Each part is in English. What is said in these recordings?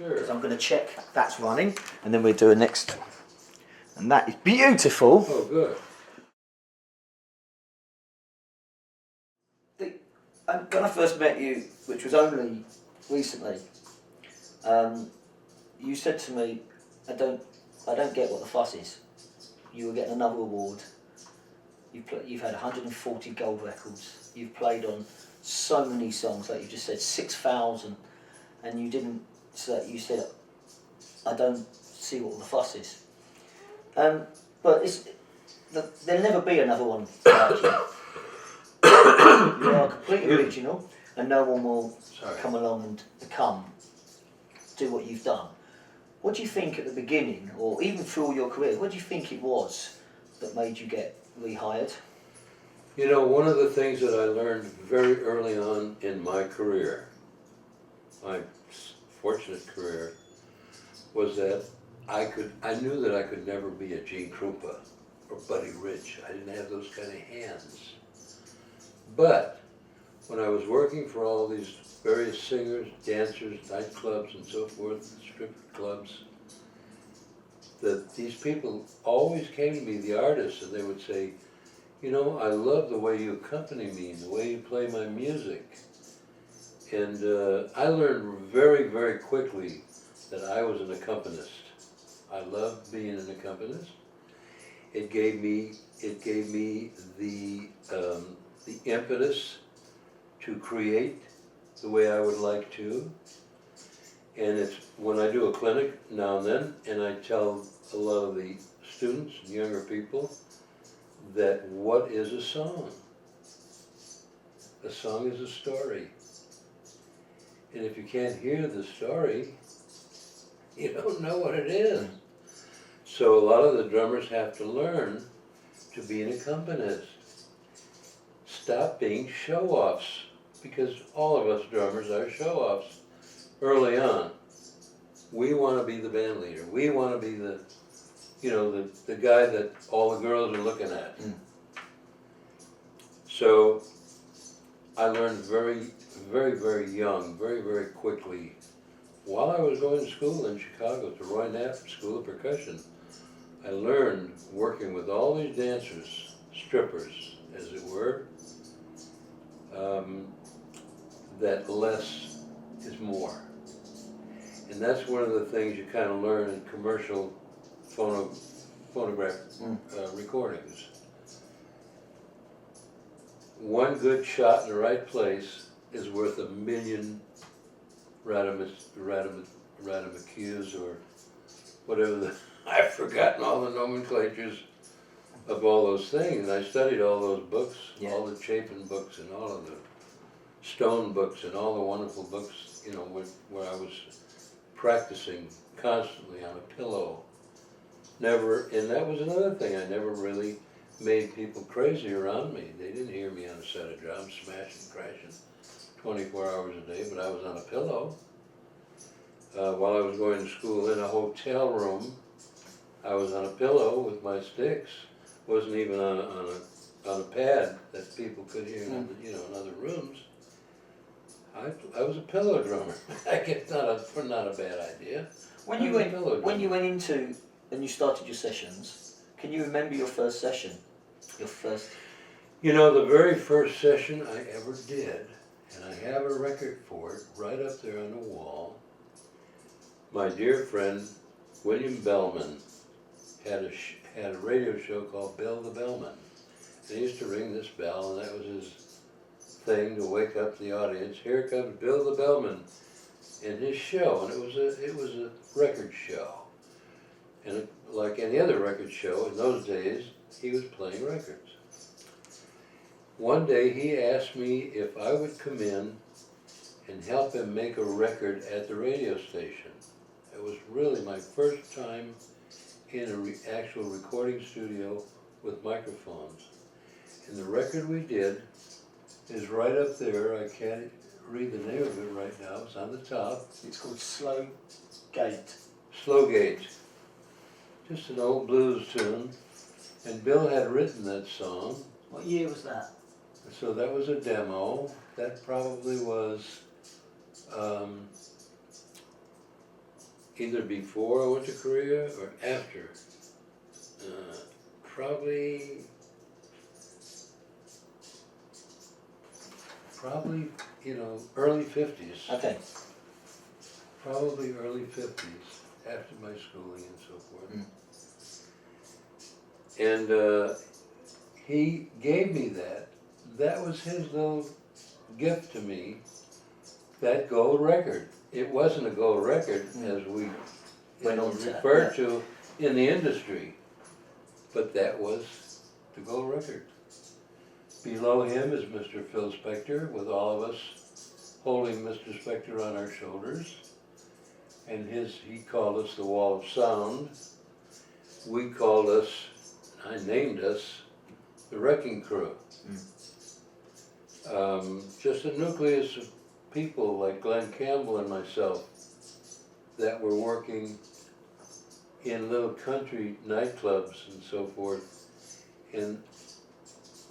Sure. Because I'm going to check that's running, and then we'll do a next. And that is beautiful. Oh, good. When I first met you, which was only recently, you said to me, I don't get what the fuss is. You were getting another award. You've had 140 gold records. You've played on so many songs, like you just said, 6,000, and you didn't. So you said, I don't see what the fuss is. But there'll never be another one like you. You are completely original, and no one will come along and do what you've done. What do you think at the beginning, or even through your career, what do you think it was that made you get rehired? You know, one of the things that I learned very early on in my career, my fortunate career, was that I knew that I could never be a Gene Krupa or Buddy Rich. I didn't have those kind of hands. But when I was working for all these various singers, dancers, nightclubs and so forth, strip clubs, these people always came to me, the artists, and they would say, you know, I love the way you accompany me and the way you play my music. And I learned very, very quickly that I was an accompanist. I loved being an accompanist. It gave me the impetus to create the way I would like to. And it's when I do a clinic now and then, and I tell a lot of the students and younger people that what is a song? A song is a story. And if you can't hear the story, you don't know what it is. So a lot of the drummers have to learn to be an accompanist. Stop being show-offs, because all of us drummers are show-offs early on. We want to be the band leader. We want to be the guy that all the girls are looking at. So I learned very, very, very young, very, very quickly, while I was going to school in Chicago, to Roy Knapp School of Percussion, I learned working with all these dancers, strippers, as it were, that less is more. And that's one of the things you kind of learn in commercial phonograph recordings. One good shot in the right place is worth 1,000,000 Radamacus or whatever I've forgotten all the nomenclatures of all those things. And I studied all those books, all the Chapin books and all of the Stone books and all the wonderful books, you know, where I was practicing constantly on a pillow. And that was another thing, I never really made people crazy around me. They didn't hear me on a set of drums, smashing, crashing 24 hours a day, but I was on a pillow. While I was going to school in a hotel room, I was on a pillow with my sticks. Wasn't even on a pad that people could hear in other rooms. I was a pillow drummer. I guess not a bad idea. When you went into and you started your sessions, can you remember your first session? Your first. You know, the very first session I ever did, and I have a record for it right up there on the wall. My dear friend William Bellman had a radio show called Bill the Bellman. And he used to ring this bell, and that was his thing to wake up the audience. Here comes Bill the Bellman in his show, and it was a record show. And like any other record show in those days, he was playing records. One day he asked me if I would come in and help him make a record at the radio station. It was really my first time in an actual recording studio with microphones. And the record we did is right up there. I can't read the name of it right now. It's on the top. It's called Slow Gate. Slow Gate. Just an old blues tune. And Bill had written that song. What year was that? So that was a demo. That probably was either before I went to Korea or after. Probably, early 50s. Okay. Probably early 50s, after my schooling and so forth. And he gave me that. That was his little gift to me, that gold record. It wasn't a gold record as we refer to in the industry, but that was the gold record. Below him is Mr. Phil Spector, with all of us holding Mr. Spector on our shoulders. And he called us the Wall of Sound. I named us the Wrecking Crew. Just a nucleus of people like Glenn Campbell and myself that were working in little country nightclubs and so forth, and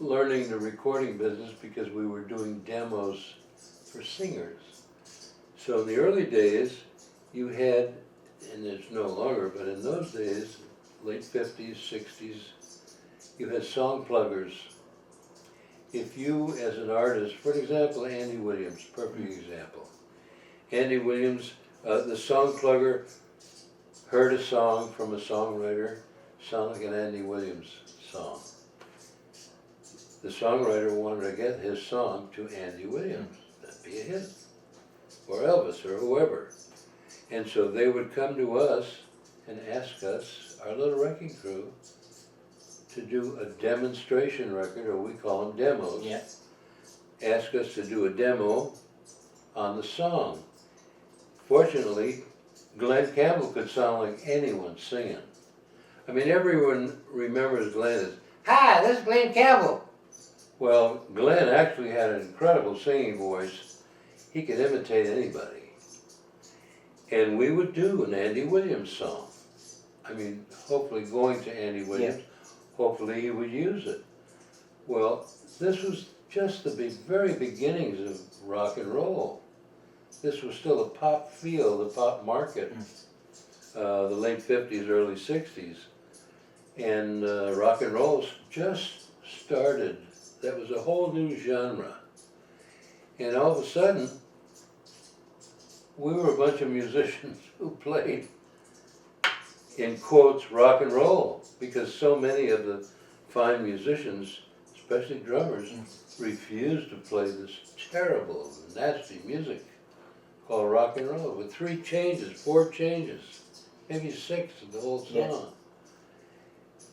learning the recording business because we were doing demos for singers. So in the early days, you had, and it's no longer, but in those days, late 50s, 60s, you had song pluggers. If you, as an artist, for example, Andy Williams, perfect example. Andy Williams, the song plugger heard a song from a songwriter, sounded like an Andy Williams song. The songwriter wanted to get his song to Andy Williams. That'd be a hit. Or Elvis, or whoever. And so they would come to us and ask us, our little Wrecking Crew, to do a demonstration record, or we call them demos. Yeah. Ask us to do a demo on the song. Fortunately, Glenn Campbell could sound like anyone singing. I mean, everyone remembers Glenn as, "Hi, this is Glenn Campbell." Well, Glenn actually had an incredible singing voice. He could imitate anybody. And we would do an Andy Williams song. I mean, hopefully going to Andy Williams, hopefully he would use it. Well, this was just the very beginnings of rock and roll. This was still a pop feel, the pop market, the late 50s, early 60s. And rock and roll just started. That was a whole new genre. And all of a sudden, we were a bunch of musicians who played, in quotes, rock and roll, because so many of the fine musicians, especially drummers, refused to play this terrible, nasty music called rock and roll, with 3 changes, 4 changes, maybe 6 of the whole song. Yes.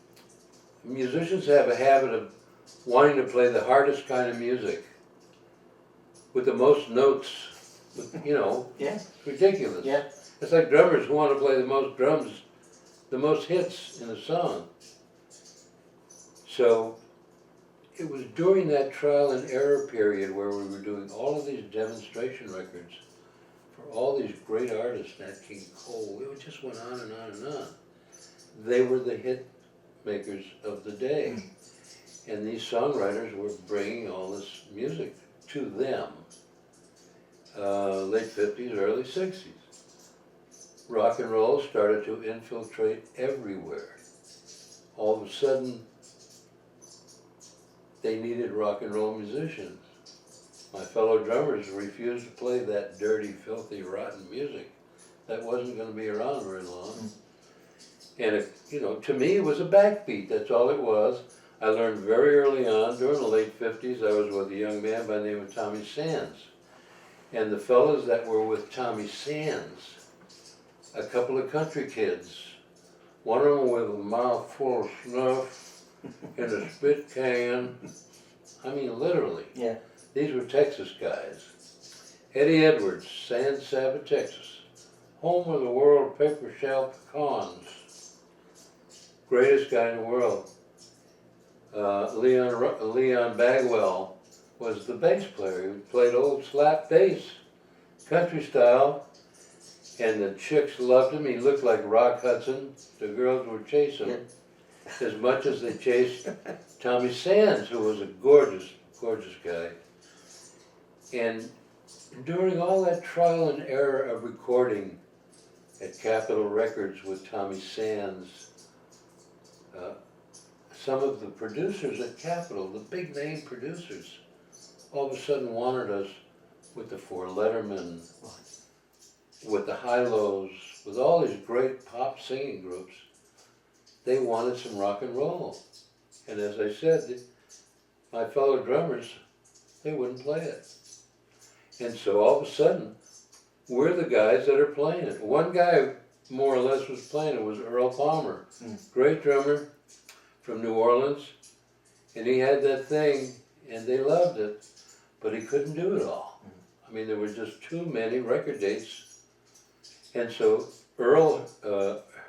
Musicians have a habit of wanting to play the hardest kind of music with the most notes, Yeah. ridiculous. Yeah. It's like drummers who want to play the most drums, the most hits in a song. So it was during that trial and error period where we were doing all of these demonstration records for all these great artists, Nat King Cole. It just went on and on and on. They were the hit makers of the day. And these songwriters were bringing all this music to them. Late 50s, early 60s. Rock and roll started to infiltrate everywhere. All of a sudden, they needed rock and roll musicians. My fellow drummers refused to play that dirty, filthy, rotten music. That wasn't going to be around very long. And, to me, it was a backbeat. That's all it was. I learned very early on, during the late 50s, I was with a young man by the name of Tommy Sands. And the fellas that were with Tommy Sands, a couple of country kids, one of them with a mouth full of snuff and a spit can. I mean, literally. Yeah. These were Texas guys. Eddie Edwards, San Saba, Texas. Home of the world paper shell pecans. Greatest guy in the world. Leon Bagwell was the bass player. He played old slap bass, country style, and the chicks loved him. He looked like Rock Hudson. The girls were chasing him as much as they chased Tommy Sands, who was a gorgeous, gorgeous guy. And during all that trial and error of recording at Capitol Records with Tommy Sands. Some of the producers at Capitol, the big name producers, all of a sudden wanted us with the Four Lettermen, with the High-Lows, with all these great pop singing groups. They wanted some rock and roll. And as I said, my fellow drummers, they wouldn't play it. And so all of a sudden, we're the guys that are playing it. One guy more or less was playing it, was Earl Palmer. Great drummer from New Orleans. And he had that thing, and they loved it, but he couldn't do it all. I mean, there were just too many record dates. And so Earl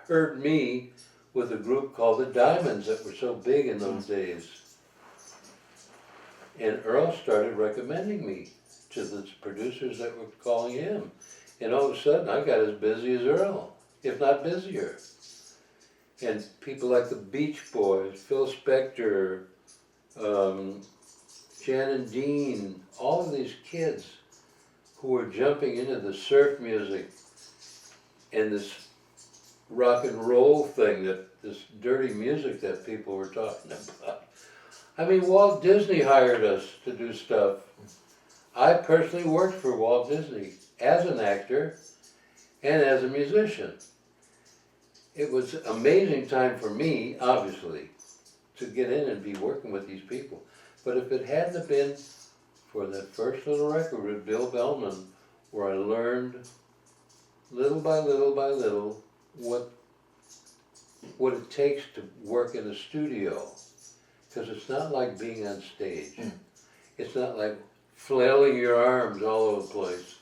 heard me with a group called the Diamonds that were so big in those days. And Earl started recommending me to the producers that were calling him. And all of a sudden, I got as busy as Earl, if not busier. And people like the Beach Boys, Phil Spector, Shannon Dean, all of these kids who were jumping into the surf music and this rock and roll thing, this dirty music that people were talking about. I mean, Walt Disney hired us to do stuff. I personally worked for Walt Disney as an actor and as a musician. It was an amazing time for me, obviously, to get in and be working with these people. But if it hadn't have been for that first little record with Bill Bellman, where I learned little by little by little what it takes to work in a studio. Because it's not like being on stage. It's not like flailing your arms all over the place.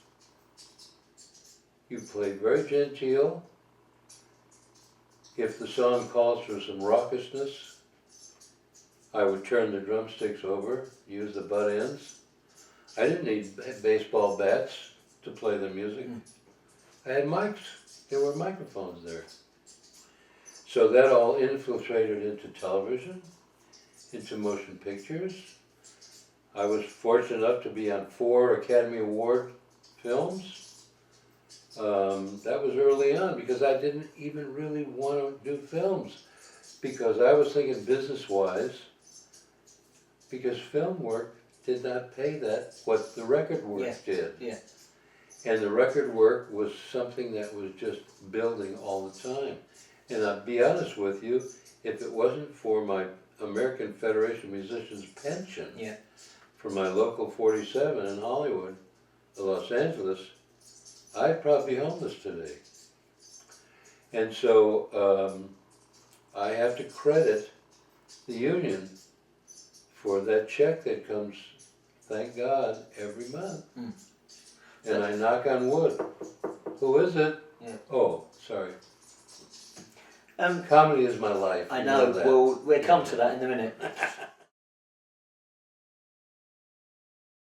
You play very genteel. If the song calls for some raucousness, I would turn the drumsticks over, use the butt ends. I didn't need baseball bats to play the music. I had mics. There were microphones there. So that all infiltrated into television, into motion pictures. I was fortunate enough to be on 4 Academy Award films. That was early on because I didn't even really want to do films because I was thinking business-wise, because film work did not pay that what the record work did. And the record work was something that was just building all the time. And I'll be honest with you, if it wasn't for my American Federation of Musicians pension for my local 47 in Hollywood, Los Angeles, I'd probably be homeless today. And so I have to credit the union for that check that comes, thank God, every month. And I knock on wood. Who is it? Oh, sorry. Comedy is my life. I know, we'll come to that in a minute.